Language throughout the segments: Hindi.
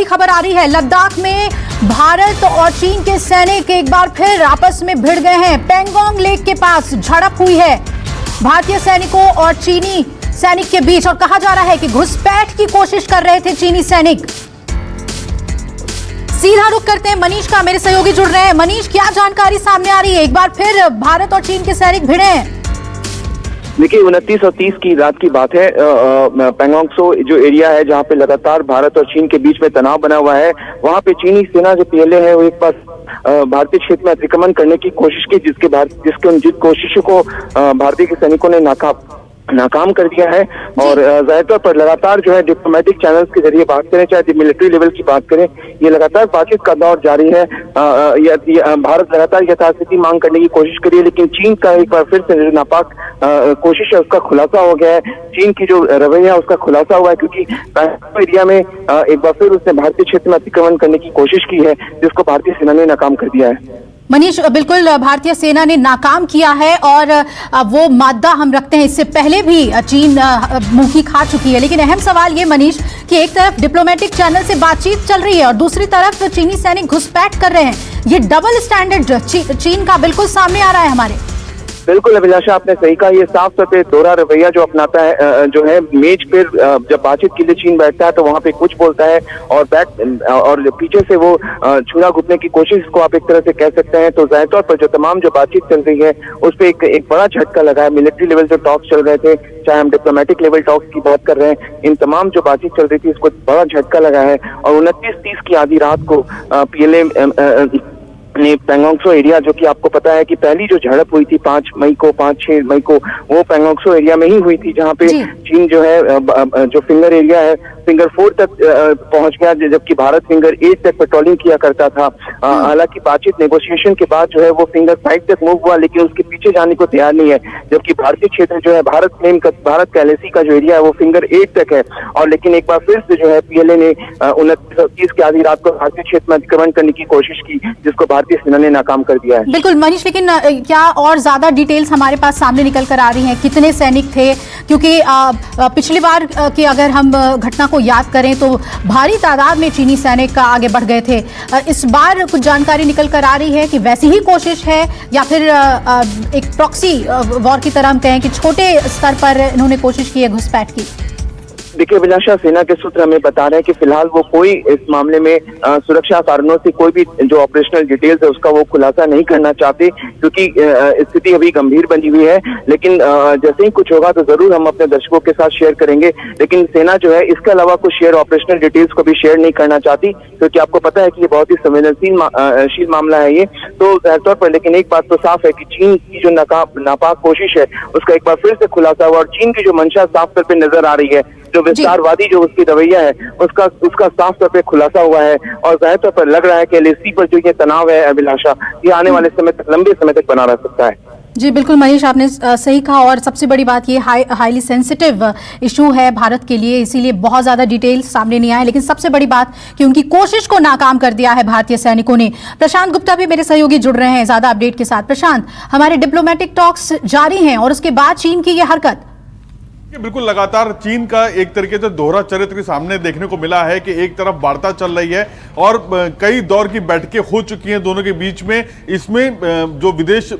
बड़ी खबर आ रही है। लद्दाख में भारत और चीन के सैनिक एक बार फिर आपस में भिड़ गए हैं। पेंगोंग लेक के पास झड़प हुई है भारतीय सैनिकों और चीनी सैनिक के बीच, और कहा जा रहा है कि घुसपैठ की कोशिश कर रहे थे चीनी सैनिक। सीधा रुख करते हैं मनीष का, मेरे सहयोगी जुड़ रहे हैं। मनीष, क्या जानकारी सामने आ रही है? एक बार फिर भारत और चीन के सैनिक भिड़े हैं। देखिए 29 और 30 की रात की बात है। पेंगोंग सो जो एरिया है जहाँ पे लगातार भारत और चीन के बीच में तनाव बना हुआ है, वहाँ पे चीनी सेना जो पीएलए है वो एक बार भारतीय क्षेत्र में अतिक्रमण करने की कोशिश की, जिस कोशिशों को भारतीय के सैनिकों ने नाकाम कर दिया है। और जाहिर तौर पर लगातार जो है डिप्लोमेटिक चैनल्स के जरिए बात करें, चाहे मिलिट्री लेवल की बात करें, ये लगातार बातचीत का दौर जारी है। भारत लगातार यथास्थिति मांग करने की कोशिश करी है, लेकिन चीन का एक बार फिर से जो नापाक कोशिश है उसका खुलासा हो गया है। चीन की जो रवैया है उसका खुलासा हुआ है, क्योंकि एरिया में एक बार फिर उसने भारतीय क्षेत्र में अतिक्रमण करने की कोशिश की है, जिसको भारतीय सेना ने नाकाम कर दिया है। मनीष, बिल्कुल भारतीय सेना ने नाकाम किया है और वो मादा हम रखते हैं, इससे पहले भी चीन मुंह खा चुकी है। लेकिन अहम सवाल ये मनीष कि एक तरफ डिप्लोमेटिक चैनल से बातचीत चल रही है और दूसरी तरफ चीनी सैनिक घुसपैठ कर रहे हैं। ये डबल स्टैंडर्ड चीन का बिल्कुल सामने आ रहा है हमारे। बिल्कुल अभिलाषा, आपने सही कहा। ये साफ तौर पे दोहरा रवैया जो अपनाता है, जो है मेज पर जब बातचीत के लिए चीन बैठता है तो वहाँ पे कुछ बोलता है और पीछे से वो छुरा घुटने की कोशिश को आप एक तरह से कह सकते हैं। तो जाहिर तौर पर जो तमाम जो बातचीत चल रही है उस पर एक बड़ा झटका लगा है। मिलिट्री लेवल जो टॉक्स चल रहे थे, चाहे हम डिप्लोमेटिक लेवल टॉक्स की बात कर रहे हैं, इन तमाम जो बातचीत चल रही थी इसको बड़ा झटका लगा है। और 29-30 की आधी रात को पीएलए पेंगोंग सो एरिया, जो कि आपको पता है कि पहली जो झड़प हुई थी 5-6 मई को वो पेंगोंग सो एरिया में ही हुई थी, जहाँ पे चीन जो है जो फिंगर एरिया है, फिंगर 4 तक पहुंच गया, जबकि भारत फिंगर 8 तक पेट्रोलिंग किया करता था। हालांकि बातचीत नेगोशिएशन के बाद जो है वो फिंगर 5 तक मूव हुआ, लेकिन उसके पीछे जाने को तैयार नहीं है। जबकि भारतीय क्षेत्र जो है भारत का एलएसी का जो एरिया है वो फिंगर 8 तक है। और लेकिन एक बार फिर से जो है पीएलए ने 29-30 की आधी रात को भारतीय क्षेत्र में अतिक्रमण करने की कोशिश की, जिसको भारतीय सेना ने नाकाम कर दिया है। बिल्कुल मनीष, लेकिन क्या और ज्यादा डिटेल्स हमारे पास सामने निकल कर आ रही हैं? कितने सैनिक थे? क्योंकि पिछली बार की अगर हम घटना को याद करें तो भारी तादाद में चीनी सैनिक आगे बढ़ गए थे। इस बार कुछ जानकारी निकल कर आ रही है कि वैसी ही कोशिश है या फिर एक प्रॉक्सी वॉर की तरह हम कहें कि छोटे स्तर पर इन्होंने कोशिश की है घुसपैठ की? देखिए अभिलाषा, सेना के सूत्र हमें बता रहे हैं कि फिलहाल वो कोई इस मामले में सुरक्षा कारणों से कोई भी जो ऑपरेशनल डिटेल्स है उसका वो खुलासा नहीं करना चाहते, क्योंकि स्थिति अभी गंभीर बनी हुई है। लेकिन जैसे ही कुछ होगा तो जरूर हम अपने दर्शकों के साथ शेयर करेंगे। लेकिन सेना जो है इसके अलावा कुछ ऑपरेशनल डिटेल्स को भी शेयर नहीं करना चाहती, क्योंकि आपको पता है कि ये बहुत ही संवेदनशील मामला है ये। तो तौर पर लेकिन एक बात तो साफ है कि चीन की जो नापाक कोशिश है उसका एक बार फिर से खुलासा हुआ, और चीन की जो मंशा साफ तौर पर नजर आ रही है, जो विस्तारवादी जो उसकी रवैया है उसका साफ तौर पे खुलासा हुआ है। और जाहिर तौर पर लग रहा है कि एलएसी पर जो ये तनाव है अभिलाषा, ये आने वाले समय तक लंबे समय तक बना रह सकता है। जी बिल्कुल मनीष, आपने सही कहा। और सबसे बड़ी बात ये हाईली सेंसिटिव इशू है भारत के लिए, इसीलिए बहुत ज्यादा डिटेल्स सामने नहीं आए। लेकिन सबसे बड़ी बात कि उनकी कोशिश को नाकाम कर दिया है भारतीय सैनिकों ने। प्रशांत गुप्ता भी मेरे सहयोगी जुड़ रहे हैं ज्यादा अपडेट के साथ। प्रशांत, हमारे डिप्लोमेटिक टॉक्स जारी हैं और उसके बाद चीन की ये हरकत। बिल्कुल लगातार चीन का एक तरीके से दोहरा चरित्र सामने देखने को मिला है कि एक तरफ वार्ता चल रही है और कई दौर की बैठकें हो चुकी हैं दोनों के बीच में। इसमें जो विदेश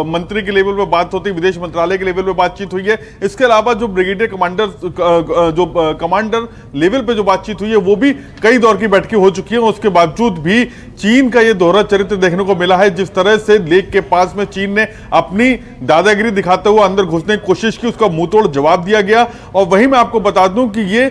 मंत्री के लेवल पे बात होती है, विदेश मंत्रालय के लेवल पे बातचीत हुई है। इसके अलावा जो ब्रिगेडियर कमांडर जो कमांडर लेवल पे जो बातचीत हुई है वो भी कई दौर की बैठकें हो चुकी हैं। उसके बावजूद भी चीन का ये दोहरा चरित्र देखने को मिला है। जिस तरह से लेक के पास में चीन ने अपनी दादागिरी दिखाते हुए अंदर घुसने की कोशिश की, उसका मुंह तोड़ जवाब दिया गया। और वहीं मैं आपको बता दूं कि ये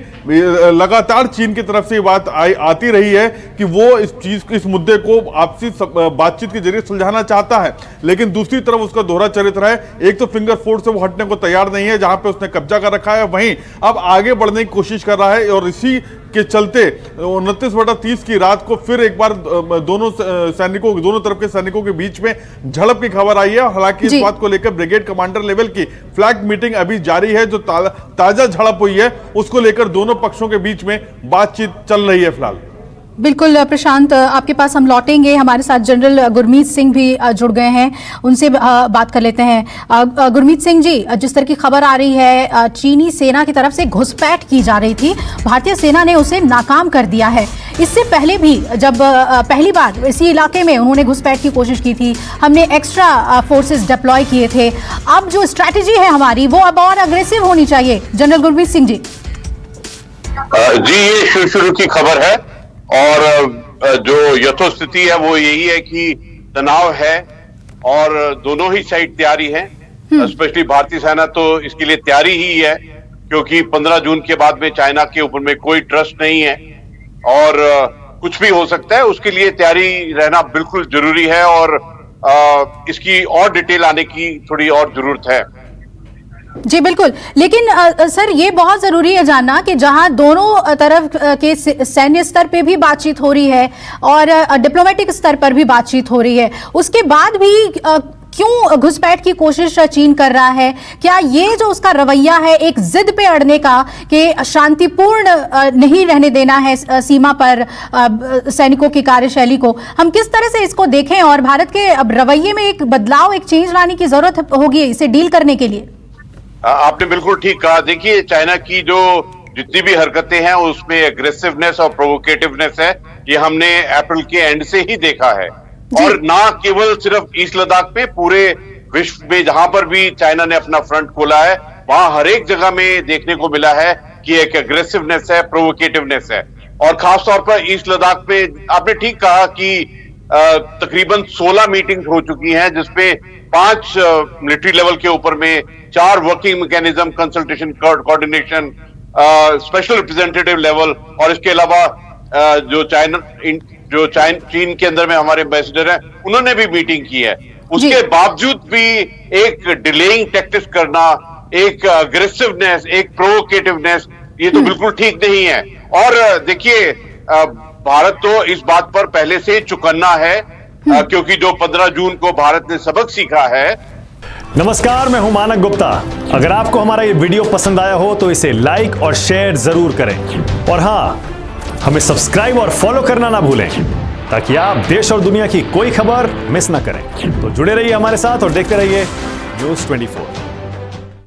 लगातार चीन की तरफ से बात आती रही है कि वो इस मुद्दे को आपसी बातचीत के जरिए सुलझाना चाहता है, लेकिन दूसरी तरफ उसका दोहरा चरित्र है। एक तो फिंगर 4 से वो हटने को तैयार नहीं है, जहां पे उसने कब्जा कर रखा है, वहीं अब आगे बढ़ने की कोशिश कर रहा है। और इसी के चलते 29/30 की रात को फिर एक बार दोनों तरफ के सैनिकों के बीच में झड़प की खबर आई है। हालांकि इस बात को लेकर ब्रिगेड कमांडर लेवल की फ्लैग मीटिंग अभी जारी है। जो ताजा झड़प हुई है उसको लेकर दोनों पक्षों के बीच में बातचीत चल रही है फिलहाल। बिल्कुल प्रशांत, आपके पास हम लौटेंगे। हमारे साथ जनरल गुरमीत सिंह भी जुड़ गए हैं, उनसे बात कर लेते हैं। गुरमीत सिंह जी, जिस तरह की खबर आ रही है, चीनी सेना की तरफ से घुसपैठ की जा रही थी, भारतीय सेना ने उसे नाकाम कर दिया है। इससे पहले भी जब पहली बार इसी इलाके में उन्होंने घुसपैठ की कोशिश की थी, हमने एक्स्ट्रा फोर्सेस डिप्लॉय किए थे। अब जो स्ट्रैटेजी है हमारी, वो अब और अग्रेसिव होनी चाहिए। जनरल गुरमीत सिंह जी। जी, ये शुरू की खबर है और जो यथोस्थिति है वो यही है कि तनाव है और दोनों ही साइड तैयारी है। स्पेशली भारतीय सेना तो इसके लिए तैयारी ही है, क्योंकि 15 जून के बाद में चाइना के ऊपर में कोई ट्रस्ट नहीं है और कुछ भी हो सकता है। उसके लिए तैयारी रहना बिल्कुल जरूरी है और इसकी और डिटेल आने की थोड़ी और जरूरत है। जी बिल्कुल, लेकिन सर ये बहुत जरूरी है जानना कि जहां दोनों तरफ के सैन्य स्तर पे भी बातचीत हो रही है और डिप्लोमेटिक स्तर पर भी बातचीत हो रही है, उसके बाद भी क्यों घुसपैठ की कोशिश चीन कर रहा है? क्या ये जो उसका रवैया है एक जिद पे अड़ने का कि शांतिपूर्ण नहीं रहने देना है सीमा पर सैनिकों की कार्यशैली को, हम किस तरह से इसको देखें? और भारत के अब रवैये में एक बदलाव, एक चेंज लाने की जरूरत होगी इसे डील करने के लिए। आपने बिल्कुल ठीक कहा। देखिए, चाइना की जो जितनी भी हरकतें हैं उसमें एग्रेसिवनेस और प्रोवोकेटिवनेस है, ये हमने अप्रैल के एंड से ही देखा है। और ना केवल सिर्फ ईस्ट लद्दाख में, पूरे विश्व में जहां पर भी चाइना ने अपना फ्रंट खोला है, वहां हर एक जगह में देखने को मिला है कि एक एग्रेसिवनेस है, प्रोवोकेटिवनेस है। और खासतौर पर ईस्ट लद्दाख में आपने ठीक कहा कि तकरीबन 16 मीटिंग्स हो चुकी हैं, जिसपे 5 मिलिट्री लेवल के ऊपर में, 4 working mechanism, consultation, coordination, special representative level, और इसके अलावा जो चीन के अंदर में हमारे एम्बेसडर हैं, उन्होंने भी मीटिंग की है। उसके बावजूद भी एक डिलेइंग टैक्टिक्स करना, एक अग्रेसिवनेस, एक प्रोवोकेटिवनेस, ये तो बिल्कुल ठीक नहीं है। और देखिए, भारत तो इस बात पर पहले से चौकन्ना है, क्योंकि जो 15 जून को भारत ने सबक सीखा है। नमस्कार, मैं हूं मानक गुप्ता। अगर आपको हमारा ये वीडियो पसंद आया हो तो इसे लाइक और शेयर जरूर करें, और हां, हमें सब्सक्राइब और फॉलो करना ना भूलें, ताकि आप देश और दुनिया की कोई खबर मिस ना करें। तो जुड़े रहिए हमारे साथ और देखते रहिए न्यूज़ 24।